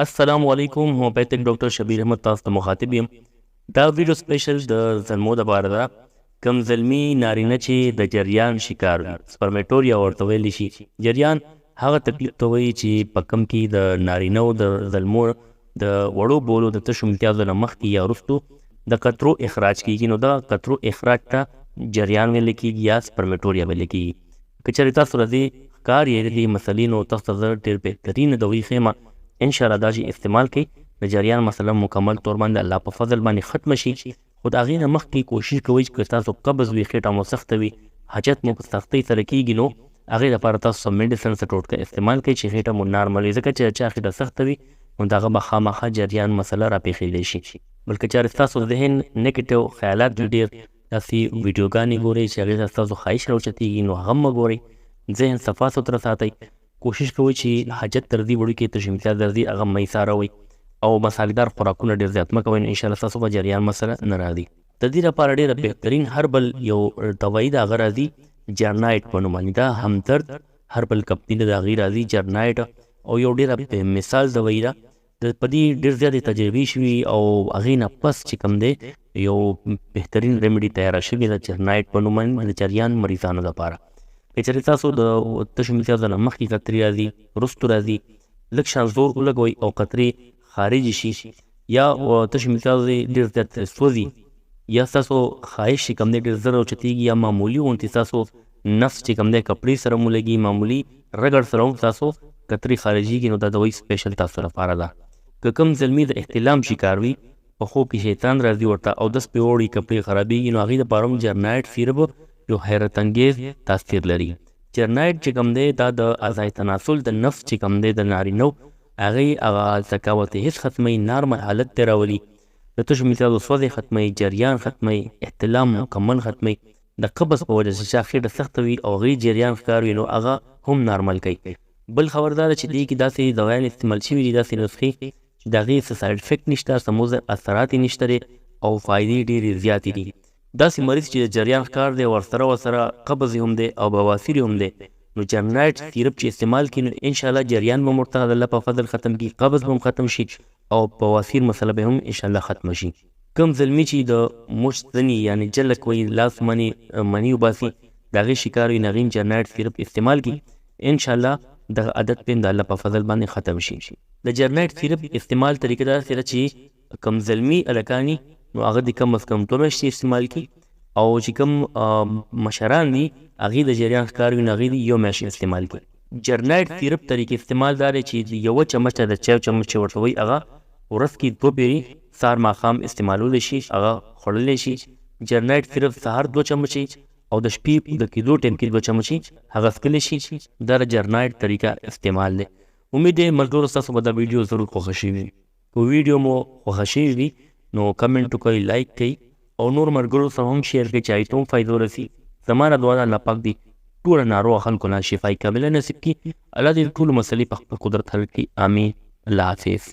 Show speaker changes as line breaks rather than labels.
السلام علیکم هومیوپیتک ډاکټر شبیر احمد تاسو ته مخاطب یم. دا ویډیو سپیشل د زلمو دپاره ده. کم زلمي نارینه چې د جریان شکار وي، سپرمیټوریا ورته ویلی شي. جریان هغه تکلیف ته وایي چې په کم کې د نارینهو د زلمو د وړو بولو د تشو امتیازو نه مخکې یا وروستو د قطرو اخراج کیږي، نو دا قطرو اخراج ته جریان ویلی کیږي یا سپرمیټوریا ویلی کیږي. که چېرې تاسو له دې ښکار یې د دې مسلې نو تاسو ته زه ډېر بهترینه دوایي ښیم. انشاءالله دا چې استعمال کړئ د جریان مسله مکمل طور باندې الله په فضل باندې ختمه شي. خو د هغې نه مخکې کوشش کوئ چې که تاسو قبض وي، خېټه مو سخته وي، حاجت مو په سختۍ سره کېږي، نو هغې لپاره تاسو سم میډیسن څه ټوټکه استعمال کړئ چې خېټه مو نارمل وي. ځکه چې چا خېټه سخته وي نو د هغه به خامخا جریان مسله راپېښېدلی شي. بلکې چېرې ستاسو ذهن نیګیټیو خیالات وي، ډېر داسې ویډیوګانې ګورئ چې هغې ته ستاسو خواهش راوچتېږي، نو هغه مه ګورئ. ذهن صفا سوتره ساتئ. کوشش کوئ چې حاجت تر دې وړوکې تش امتیاز در دي هغه مه ایساروئ او مسالېدار خوراکونه ډېر زیات مه کوئ، نو انشاءالله ستاسو به جریان مسله نه راځي. د دې لپاره ډېره بهترین هربل یو دوايي د هغه راځي جرنایټ په نوم باندې. دا همدرد هربل کمپني د هغې راځي جرنایټ، او یو ډېره مثال دوايي ده. په دې ډېر زیاتې تجربې شوي او هغې نه پس چې کوم دی یو بهترین ریمیډي تیاره شوې ده جرنایټ په نوم باندې د جریان مریضانو لپاره. که چېرې تاسو د تشو امتیازو نه مخکې قطرې راځي، وروستو راځي، لږ شان زور ولګوئ او قطرې خارجې شي، یا تشو امتیازو ډېر زیات سوځي، یا ستاسو خواهش چې کوم دی ډېر زر اوچتېږي، یا معمولي غوندې ستاسو نفس چې کوم دی کپړې سره مو لګي، معمولي رګړ سره هم ستاسو قطرې خارجېږي، نو دا دوایي سپیشل تاسو لپاره ده. که کوم زلمي د احتلام شکار وي، په خوب کې شیطان راځي ورته او دس پې وړي، کپړې خرابېږي، نو هغې دپاره هم جرنایټ سیرپ یو حیرت انګیز تاثیر لري. جرنایټ چې کوم دی دا د اعضای تناسل د نفس چې کوم دی د نارینهو هغې هغه ذکاوت حس ختموي، نارمل حالت ته راولي، د تشو امتیازو سوځې ختموي، جریان ختموي، احتلام مکمل ختموي. د قبض په وجه چې چا خېټه سخته وي او هغې جریان ښکار وي نو هغه هم نارمل کوي. بل خبردار چې دې کې داسې دوایان استعمال شوي دي، داسې نسخې چې د هغې څه سایډ افیکټ نشته، څه مضر اثرات یې نشته دی او فایدې ډېرې زیاتې دي. داسې مریض چې د جریان ښکار دی ورسره قبض هم دی او بواسیر هم دی، نو جرنایټ سیرپ چې استعمال کړي نو انشاءالله جریان به ورته د الله په فضل ختم کړي، قبض به هم ختم شي او بواسیر مسله به هم انشاءالله ختمه شي. کوم زلمي چې د مشت ځنې یعنې جلک وایي، لاس مني وباسي، د هغې شکار وي، نو هغې جرنایټ سیرپ استعمال کړي، انشاءالله دغه عادت به هم د الله په فضل باندې ختم شي. د جرنایټ سیرپ استعمال طریقه داسې ده چې کوم زلمي هلکان نو هغه د کم از کم 2 میاشتې استعمال کړي، او چې کوم مشران دي هغې د جریان ښکار وي نو هغې د 1 میاشت استعمال کړي. جرنایټ سیرپ طریقې استعمال دا دی چې یوه چمچ د چای چمچ چې ورته وایي هغه ورځ کې 2 پیرې سهار ماښام استعمالولی شي، هغه خوړلی شي. جرنایټ سیرپ سهار 2 چمچې او د شپې د کېدو ټایم کې 2 چمچې هغه څکلی شي. دا د جرنایټ طریقه استعمال دی. امید دی ملګرو ستاسو به دا ویډیو ضرور خوښه شوي وي. که ویډیو مو خوښه شوي وي نو کمنټ وکړئ، لایک کوئ او نور ملګرو سره هم شیر کړئ چې هغوی ته هم فایده ورسي. زما نه دعا ده الله پاک دې ټوله ناروغه خلکو نه شفای کامله نصیب کړي. الله دې ټولو مسلې په خپل قدرت حل کړي. امین. الله حافظ.